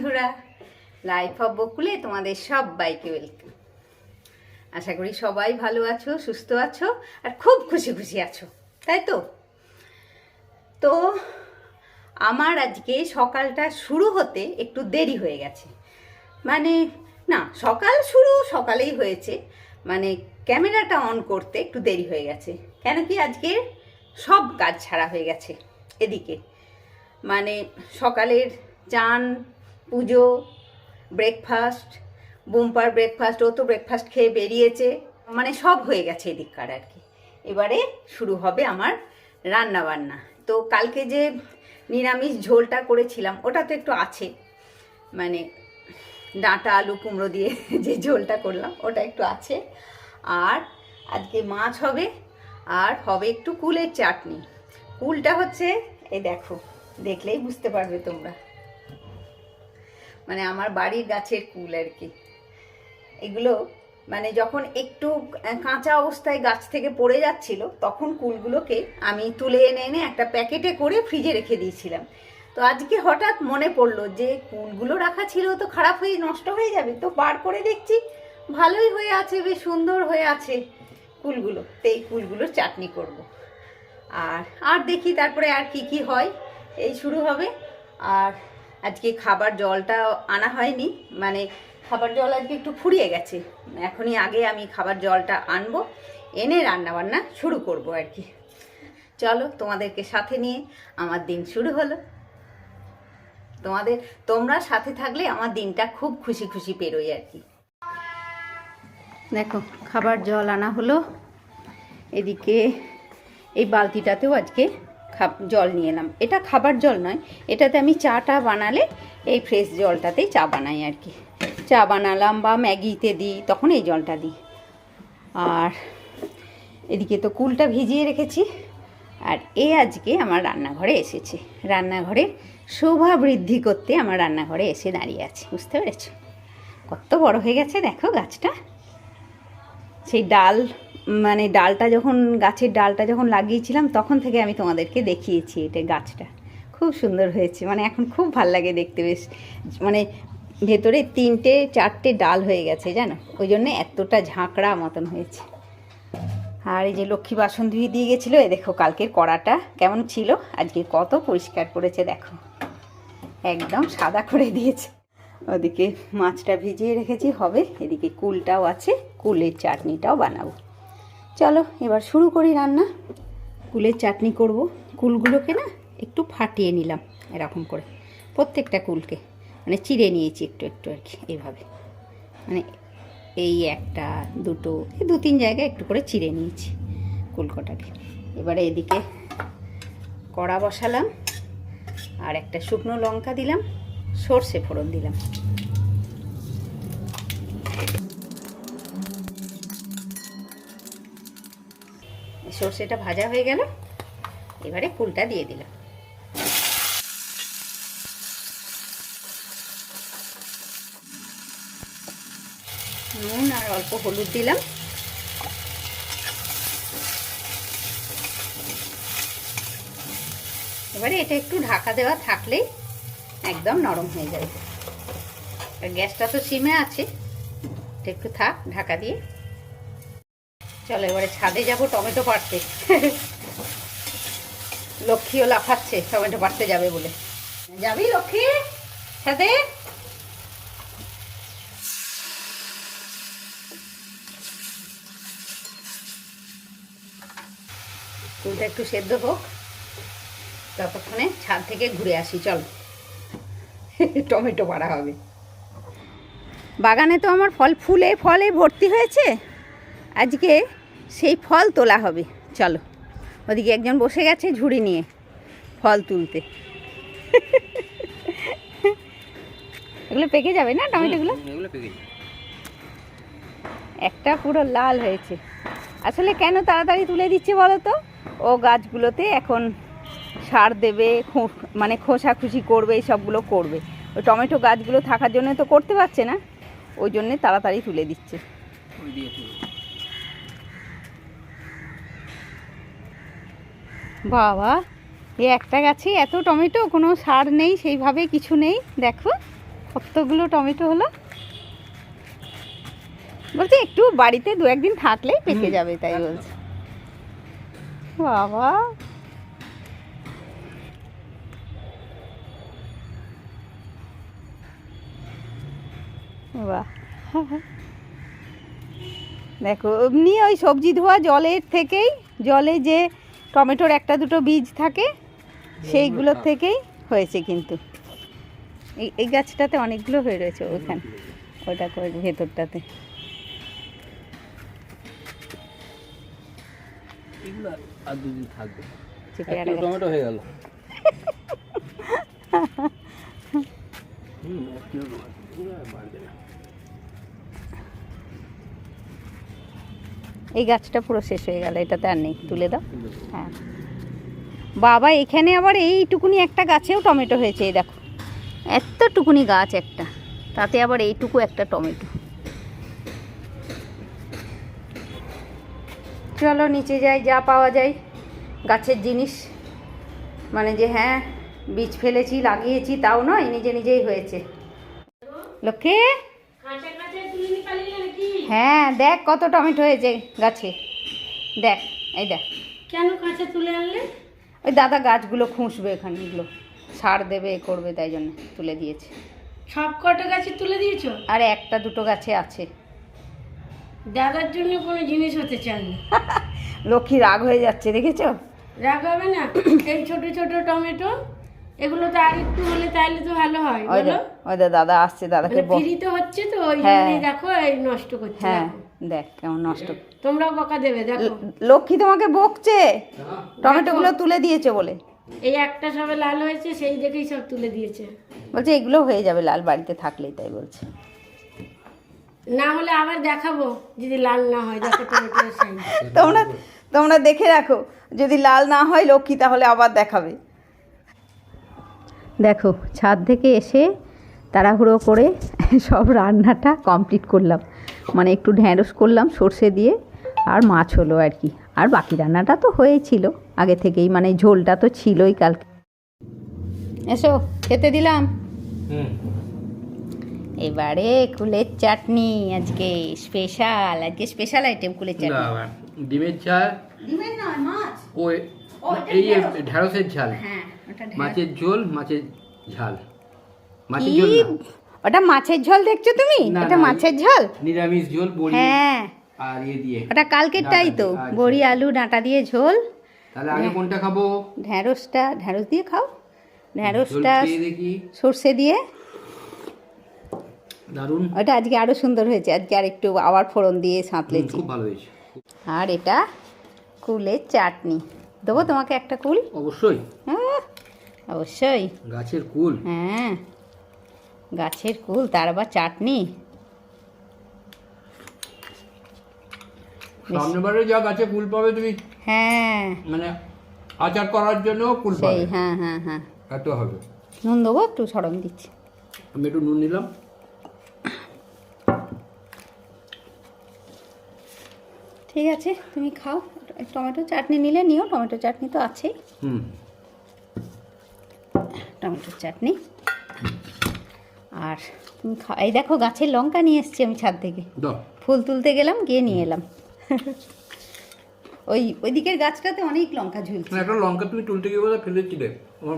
বন্ধুরা, life of বকুলে তোমাদের সবাইকে ওয়েলকাম। আশা করি সবাই ভালো আছো, সুস্থ আছো আর খুব খুশি খুশি আছো, তাই তো? তো আমার আজকে সকালটা শুরু হতে একটু দেরি হয়ে গেছে। মানে না, সকাল শুরু সকালেই হয়েছে, মানে ক্যামেরাটা অন করতে একটু দেরি হয়ে গেছে। কেন কি আজকে সব কাজ ছাড়া হয়ে গেছে এদিকে। মানে সকালের চান, পুজো, ব্রেকফাস্ট, বুম্পার ব্রেকফাস্ট, ও তো ব্রেকফাস্ট খেয়ে বেরিয়েছে, মানে সব হয়ে গেছে এদিককার আর কি। এবারে শুরু হবে আমার রান্না বান্না। তো কালকে যে নিরামিষ ঝোলটা করেছিলাম ওটা তো একটু আছে, মানে ডাঁটা আলু কুমড়ো দিয়ে যে ঝোলটা করলাম ওটা একটু আছে। আর আজকে মাছ হবে, আর হবে একটু কুলের চাটনি। কুলটা হচ্ছে এই দেখো, দেখলেই বুঝতে পারবে তোমরা, মানে আমার বাড়ির গাছের কুল আর কি। এগুলো মানে যখন একটু কাঁচা অবস্থায় গাছ থেকে পড়ে যাচ্ছিল তখন কুলগুলোকে আমি তুলে এনে এনে একটা প্যাকেটে করে ফ্রিজে রেখে দিয়েছিলাম। তো আজকে হঠাৎ মনে পড়লো যে কুলগুলো রাখা ছিল তো খারাপ হয়ে নষ্ট হয়ে যাবে, তো বার করে দেখছি ভালোই হয়ে আছে, বেশ সুন্দর হয়ে আছে কুলগুলো। তো এই কুলগুলোর চাটনি করব। আর দেখি তারপরে আর কি কি হয়, এই শুরু হবে। আর আজকে খাবার জলটা আনা হয়নি, মানে খাবার জল আজকে একটু ফুরিয়ে গেছে। এখনই আগে আমি খাবার জলটা আনবো, এনে রান্নাবান্না শুরু করব আর কি। চলো তোমাদেরকে সাথে নিয়ে আমার দিন শুরু হলো। তোমরা সাথে থাকলে আমার দিনটা খুব খুশি খুশি পেরোয় আর কি। দেখো খাবার জল আনা হলো, এদিকে এই বালতিটাতেও আজকে জল নিয়ে এলাম। এটা খাবার জল নয়, এটাতে আমি চাটা বানালে এই ফ্রেশ জলটাতেই চা বানাই আর কি। চা বানালাম বা ম্যাগিতে দিই তখন এই জলটা দিই। আর এদিকে তো কুলটা ভিজিয়ে রেখেছি। আর এ আজকে আমার রান্নাঘরে এসেছে, রান্নাঘরের শোভা বৃদ্ধি করতে আমার রান্নাঘরে এসে দাঁড়িয়ে আছে, বুঝতে পেরেছ? কত বড় হয়ে গেছে দেখো গাছটা। সেই ডাল, মানে ডালটা যখন গাছের ডালটা যখন লাগিয়েছিলাম তখন থেকে আমি তোমাদেরকে দেখিয়েছি এটা গাছটা খুব সুন্দর হয়েছে, মানে এখন খুব ভাল লাগে দেখতে। বেশ মানে ভেতরে 3-4টে ডাল হয়ে গেছে জানো, ওই জন্য এতটা ঝাঁকড়া মতন হয়েছে। আর এই যে লক্ষ্মী বাসন ধুয়ে দিয়ে গেছিলো, এই দেখো কালকের কড়াটা কেমন ছিল, আজকে কত পরিষ্কার করেছে দেখো, একদম সাদা করে দিয়েছে। ওদিকে মাছটা ভিজিয়ে রেখেছি হবে, এদিকে কুলটাও আছে, কুলের চাটনিটাও বানাবো। চলো এবার শুরু করি রান্না। কুলের চাটনি করব। কুলগুলোকে না একটু ফাটিয়ে নিলাম এরকম করে, প্রত্যেকটা কুলকে মানে চিড়ে নিয়েছি একটু একটু আর কি, এইভাবে মানে এই 1, 2, 2-3 জায়গায় একটু করে চিড়ে নিয়েছি কুলকটাকে। এবারে এদিকে কড়া বসালাম, আর একটা শুকনো লঙ্কা দিলাম, সর্ষে ফোড়ন দিলাম। সর্ষেটা ভাজা হয়ে গেল, এবারে কুলটা দিয়ে দিলাম। নুন আর অল্প হলুদ দিলাম। এবারে এটা একটু ঢাকা দেওয়া থাকলেই একদম নরম হয়ে যাবে। আর গ্যাসটা তো সিমে আছে, এটা একটু থাক ঢাকা দিয়ে। চলো এবারে ছাদে যাবো টমেটো পাড়তে। লক্ষ্মীও লাফাচ্ছে টমেটো পাড়তে যাবে বলে। যাবি লক্ষ্মী ছাদে? কুলটা একটু সেদ্ধ হোক, ততক্ষণে ছাদ থেকে ঘুরে আসি। চল টমেটো পাড়া হবে। বাগানে তো আমার ফুলে ভর্তি হয়েছে, আজকে সেই ফল তোলা হবে। চলো, ওদিকে একজন বসে গেছে ঝুড়ি নিয়ে ফল তুলতে। এগুলো পেকে যাবে না টমেটোগুলো? একটা পুরো লাল হয়েছে। আসলে কেন তাড়াতাড়ি তুলে দিচ্ছে বলো তো, ও গাছগুলোতে এখন সার দেবে, মানে খোসাখুশি করবে, এই সবগুলো করবে। ওই টমেটো গাছগুলো থাকার জন্য তো করতে পারছে না, ওই জন্যে তাড়াতাড়ি তুলে দিচ্ছে। বাবা, এই একটা গাছে এত টমেটো, কোনো সার নেই সেইভাবে, কিছু নেই দেখো। কতগুলো টমেটো হলো বলছি, একটু বাড়িতে 2-1 দিন থাকলেই পেকে যাবে, তাই বলছে। বাবা, বাহ, দেখো এমনি ওই সবজি ধোয়া জলের থেকেই, জলে যে টমেটোর 1-2 বীজ থাকে সেইগুলোর থেকেই হয়েছে। কিন্তু এই গাছটাতে অনেকগুলো হয়ে রয়েছে, ওইখানে ওইটা করে ভেতরটাতে। আর 2 দিন থাকবে, চিকেন টমেটো হয়ে গেল। এই গাছটা পুরো শেষ হয়ে গেল, এটাতে আর নেই, তুলে দাও। হ্যাঁ বাবা, এখানে আবার এইটুকুনি একটা গাছেও টমেটো হয়েছে। এই দেখো, এতটুকুনি গাছ একটা, তাতে আবার এইটুকু একটা টমেটো। চলো নিচে যাই, যা পাওয়া যায় গাছের জিনিস, মানে যে হ্যাঁ বীজ ফেলেছি লাগিয়েছি তাও নয়, নিজে নিজেই হয়েছে। লক্ষ্মী, হ্যাঁ দেখ কত টমেটো হয়েছে গাছে, দেখ এই দেখ। কেন কাঁচা তুলে আনলে? ওই দাদা গাছগুলো খুঁসবে, এখানগুলো সার দেবে করবে, তাই জন্য তুলে দিয়েছে। সব কটা গাছে তুলে দিয়েছো? আর 1-2 গাছে আছে। দাদার জন্য কোনো জিনিস হতে চান না। লক্ষ্মী রাগ হয়ে যাচ্ছে, দেখেছো? রাগ হবে না? এই ছোট ছোট টমেটো, এগুলো তো আর একটু হলে তাইলে তো ভালো হয়, বলো? ওই দাদা আসছে, দাদাকে ফ্রিতে হচ্ছে তো, ওই জন্যই দেখো এই নষ্ট করছে। হ্যাঁ দেখ কেমন নষ্ট। তোমরা বকা দেবে, দেখো। লক্ষ্মী তোমাকে বকছে টমেটোগুলো তুলে দিয়েছে বলে। এই একটা সবে লাল হয়েছে, সেই দেখেই সব তুলে দিয়েছে। বলছে এগুলো হয়ে যাবে লাল বাড়িতে থাকলেই, তাই বলছে। না হলে আবার দেখাবো যদি লাল না হয়। দেখো টমেটোর সাইজ। তোমরা দেখে রাখো, যদি লাল না হয় লক্ষ্মী তাহলে আবার দেখাবে। দেখো ছাদ থেকে এসে তাড়াহুড়ো করে সব রান্নাটা কমপ্লিট করলাম, মানে একটু ঢ্যাঁড়স করলাম সর্ষে দিয়ে, আর মাছ হলো আর কি। আর বাকি রান্নাটা তো হয়েছিল আগে থেকেই, মানে ঝোলটা তো ছিলই কালকে। এসো খেতে দিলাম। এবারে কুলের চাটনি, আজকে স্পেশাল আইটেম কুলের চাটনি। ডিমের ঝাল, ডিমের নয়, মাছ। ওই এই ঢেঁড়সের ঝাল, হ্যাঁ ওটা মাছের ঝোল, মাছের ঝাল। মাছের কি? ঝোল না, ওটা মাছের ঝোল দেখছো তুমি? না, এটা না, মাছের ঝোল, নিরামিষ ঝোল, বড়ি হ্যাঁ আর দিয়ে। ওটা কালকেরটাই তো, আচ্ছা। বড়ি আলু ডাঁটা দিয়ে ঝোল। তাহলে আগে কোনটা খাবো? ঢ্যাঁড়স দিয়ে খাও, ঢ্যাঁড়সটা ঝোল খেয়ে দেখি। সর্ষে দিয়ে, দারুণ। ওটা আজকে আরো সুন্দর হয়েছে। আজকে আর একটু আবার ফোড়ন দিয়ে সাঁতলেছি। খুব ভালো হয়েছে। আর এটা কুলের চাটনি দেবো তোমাকে একটা কুল। অবশ্যই, অবশ্যই গাছের কুল। হ্যাঁ গাছের কুল, তার আবার চাটনি। সামনেবারে যা গাছে কুল পাবে তুমি, হ্যাঁ মানে আচার করার জন্য কুল সেই, পাবে। হ্যাঁ হ্যাঁ হ্যাঁ। এত হবে। নুন দেবো, একটু সরম দিচ্ছি। আমি একটু নুন নিলাম। ঠিক আছে তুমি খাও, টমেটো চাটনি নিলে নিও, টমেটো চাটনি তো আছেই। টমেটো চাটনি। আর তুমি খাও। এই দেখো গাছের লঙ্কা নিয়ে এসছি আমি ছাদ থেকে, ফুল তুলতে গেলাম, গিয়ে নিয়ে এলাম। ওই দিকের গাছটাতে অনেক লঙ্কা ঝুলছে। একটা লঙ্কা তুমি তুলতে গিয়ে বোধহয় ফেলেছিলে, আমার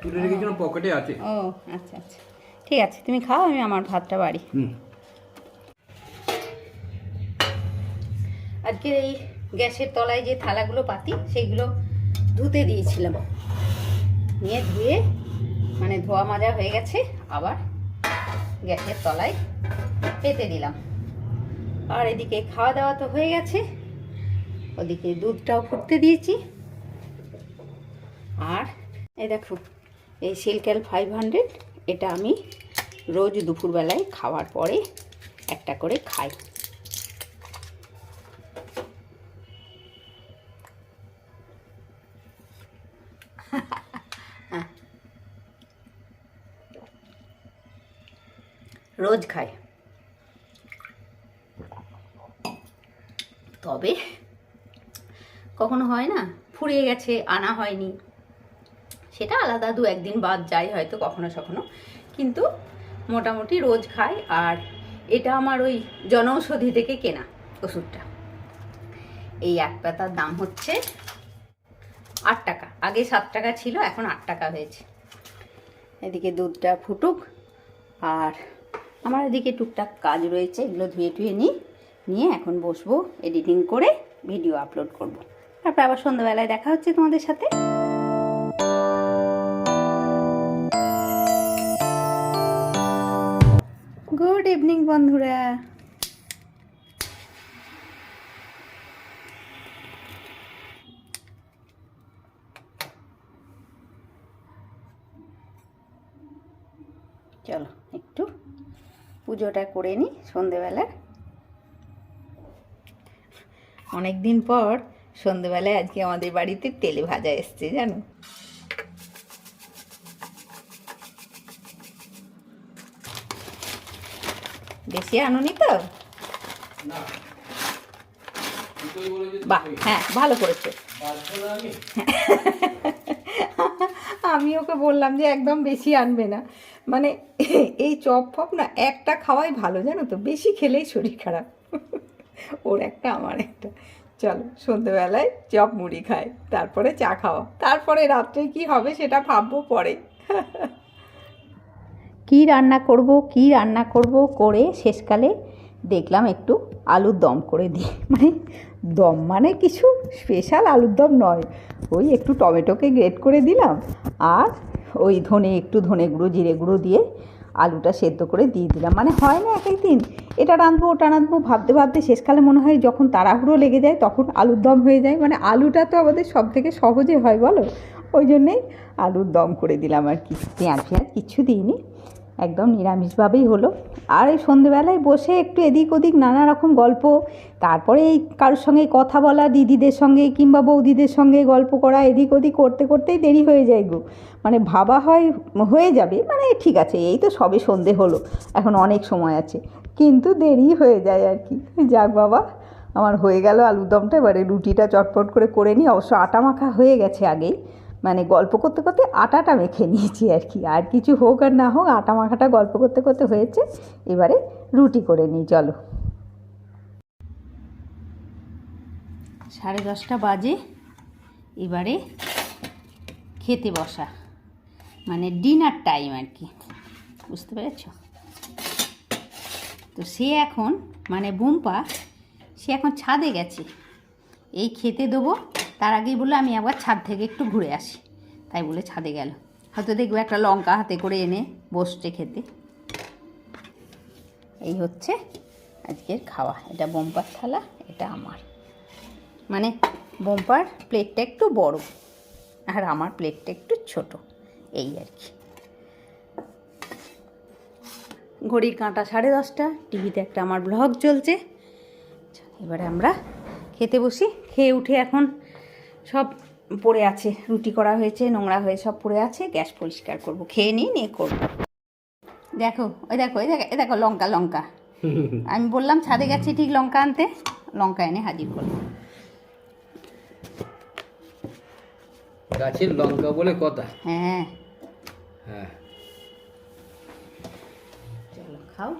তুলে রেখেছিলাম পকেটে আছে। ও আচ্ছা আচ্ছা, ঠিক আছে তুমি খাও, আমি আমার ভাতটা বাড়ি। আজকের এই গ্যাসের তলায় যে থালাগুলো পাতি, সেইগুলো ধুতে দিয়েছিলাম, নিয়ে ধুয়ে মানে ধোয়া মাজা হয়ে গেছে, আবার গ্যাসের তলায় পেতে দিলাম। আর এদিকে খাওয়া দাওয়া তো হয়ে গেছে, ওদিকে দুধটাও ফুটতে দিয়েছি। আর এই দেখো এই সিল্কেল 500, এটা আমি রোজ দুপুরবেলায় খাওয়ার পরে একটা করে খাই। রোজ খাই, তবে কখনো হয় না ফুরিয়ে গেছে আনা হয়নি, সেটা আলাদা, 2-1 দিন বাদ যাই হয়তো কখনো সখনো, কিন্তু মোটামুটি রোজ খাই। আর এটা আমার ওই জনঔষধি থেকে কেনা ওষুধটা। এই এক পাতার দাম হচ্ছে 8 টাকা। আগে 7 টাকা ছিল, এখন 8 টাকা হয়েছে। এদিকে দুধটা ফুটুক, আর আমার এদিকে টুকটাক কাজ রয়েছে, এগুলো ধুয়ে টুয়ে নিয়ে এখন বসবো এডিটিং করে ভিডিও আপলোড করব। তারপর আবার সন্ধ্যাবেলায় দেখা হচ্ছে তোমাদের সাথে। গুড ইভিনিং বন্ধুরা। চলো একটু পুজোটা করে নিই সন্ধেবেলা। অনেক দিন পর সন্ধেবেলায় আজকে আমাদের বাড়িতে তেলে ভাজা এসছে জানো। বেশি আনুনি তো? বাহ, হ্যাঁ ভালো করেছো। আমি ওকে বললাম যে একদম বেশি আনবে না, মানে এই চপ ফপ না একটা খাওয়াই ভালো জানো তো, বেশি খেলেই শরীর খারাপ। ওর একটা আমার একটা। চলো সন্ধ্যেবেলায় চপ মুড়ি খাই, তারপরে চা খাওয়া, তারপরে রাত্রে কি হবে সেটা ভাববো পরে। কি রান্না করব করে শেষকালে দেখলাম একটু আলুর দম করে দিই। মানে দম মানে কিছু স্পেশাল আলুর দম নয়, ওই একটু টমেটোকে গ্রেট করে দিলাম, আর ওই একটু ধনে গুঁড়ো জিরে গুঁড়ো দিয়ে আলুটা সেদ্ধ করে দিয়ে দিলাম। মানে হয় না এক দিন এটা রাঁধবো ওটা রাঁধবো ভাবতে ভাবতে শেষকালে মনে হয় যখন তাড়াহুড়ো লেগে যায় তখন আলুর দম হয়ে যায়। মানে আলুটা তো আমাদের সব থেকে সহজে হয় বলো, ওই জন্যেই আলুর দম করে দিলাম আর কি। পেঁয়াজ কিচ্ছু দিইনি, একদম নিরামিষভাবেই হলো। আর এই সন্ধেবেলায় বসে একটু এদিক ওদিক নানা রকম গল্প, তারপরে এই কারোর সঙ্গে কথা বলা, দিদিদের সঙ্গে কিংবা বৌদিদের সঙ্গে গল্প করা, এদিক ওদিক করতে করতেই দেরি হয়ে যায় গো। মানে ভাবা হয় হয়ে যাবে, মানে ঠিক আছে এই তো সবে সন্ধে হলো, এখন অনেক সময় আছে, কিন্তু দেরি হয়ে যায় আর কি। যাক বাবা, আমার হয়ে গেল আলুর দমটা। এবারে রুটিটা চটপট করে নিই। অবশ্য আটা মাখা হয়ে গেছে আগেই, মানে গল্প করতে করতে আটাটা মেখে নিয়েছি আর কি। আর কিছু হোক আর না হোক আটা মাখাটা গল্প করতে করতে হয়েছে। এবারে রুটি করে নিই চলো। 10:30 বাজে, এবারে খেতে বসা, মানে ডিনার টাইম আর কি, বুঝতে পেরেছ তো। সে এখন মানে বুম্পা সে এখন ছাদে গেছে, এই খেতে দেবো তার আগেই বললো আমি আবার ছাদ থেকে একটু ঘুরে আসি, তাই বলে ছাদে গেল। হয়তো দেখবো একটা লঙ্কা হাতে করে এনে বসছে খেতে। এই হচ্ছে আজকের খাওয়া। এটা বোম্পার থালা, এটা আমার, মানে বোম্পার প্লেটটা একটু বড় আর আমার প্লেটটা একটু ছোট, এই আর কি। ঘড়ির কাঁটা 10:30, টিভিতে একটা আমার ব্লগ চলছে। এবারে আমরা খেতে বসি। খেয়ে উঠে এখন সব পড়ে আছে, রুটি করা হয়েছে, নোংরা হয়ে সব পড়ে আছে, গ্যাস পরিষ্কার করব, খেয়ে নিয়ে করব। দেখো ওই দেখো এই দেখো লঙ্কা আমি বললাম ছাদে গেছি ঠিক লঙ্কা আনতে, লঙ্কা এনে হাজির করবো। গাছের লঙ্কা বলে কথা। হ্যাঁ হ্যাঁ, চলো খাও।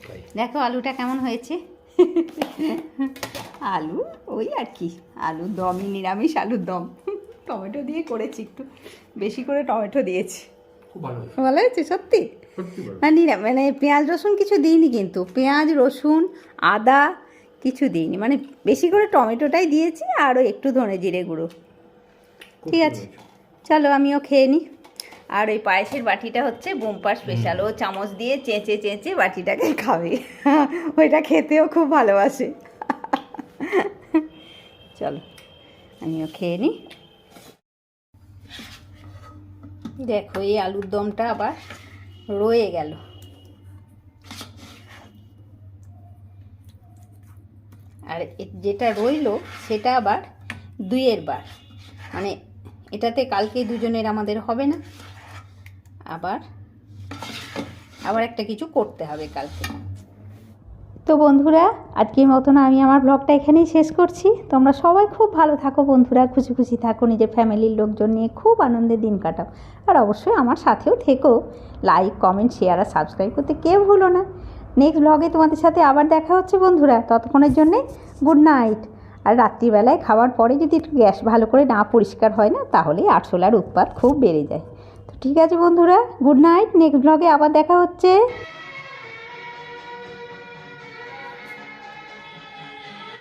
খাই। দেখো আলুটা কেমন হয়েছে। আলু ওই আর কি, আলুর দমই, নিরামিষ আলুর দম। টমেটো দিয়ে করেছি, একটু বেশি করে টমেটো দিয়েছি। খুব ভালো হয়েছে। ভালো হয়েছে সত্যি। না মানে পেঁয়াজ রসুন কিছু দিইনি, কিন্তু পেঁয়াজ রসুন আদা কিছু দিইনি, মানে বেশি করে টমেটোটাই দিয়েছি, আরও একটু ধনে জিরে গুঁড়ো। ঠিক আছে চলো আমিও খেয়ে নিই। আর ওই পায়েসের বাটিটা হচ্ছে বোম্পার স্পেশাল, ও চামচ দিয়ে চেঁচে বাটিটাকে খাবে, ওইটা খেতেও খুব ভালোবাসে। চলো আমিও খেয়ে নিই। দেখো এই আলুর দমটা আবার রয়ে গেল, আর যেটা রইলো সেটা আবার 2 বার, মানে এটাতে কালকে দুজনের আমাদের হবে না, আবার একটা কিছু করতে হবে কালকে। তো বন্ধুরা, আজকের মতন আমি আমার ব্লগটা এখানেই শেষ করছি। তোমরা সবাই খুব ভালো থাকো বন্ধুরা, খুশি খুশি থাকো, নিজের ফ্যামিলির লোকজন নিয়ে খুব আনন্দের দিন কাটাও। আর অবশ্যই আমার সাথেও থেকো। লাইক, কমেন্ট, শেয়ার আর সাবস্ক্রাইব করতে কেউ ভুলো না। নেক্সট ব্লগে তোমাদের সাথে আবার দেখা হচ্ছে বন্ধুরা। ততক্ষণের জন্যে গুড নাইট। আর রাত্রিবেলায় খাওয়ার পরে যদি একটু গ্যাস ভালো করে না পরিষ্কার হয় না, তাহলেই আরশোলার উৎপাত খুব বেড়ে যায়। তো ঠিক আছে বন্ধুরা, গুড নাইট। নেক্সট ব্লগে আবার দেখা হচ্ছে।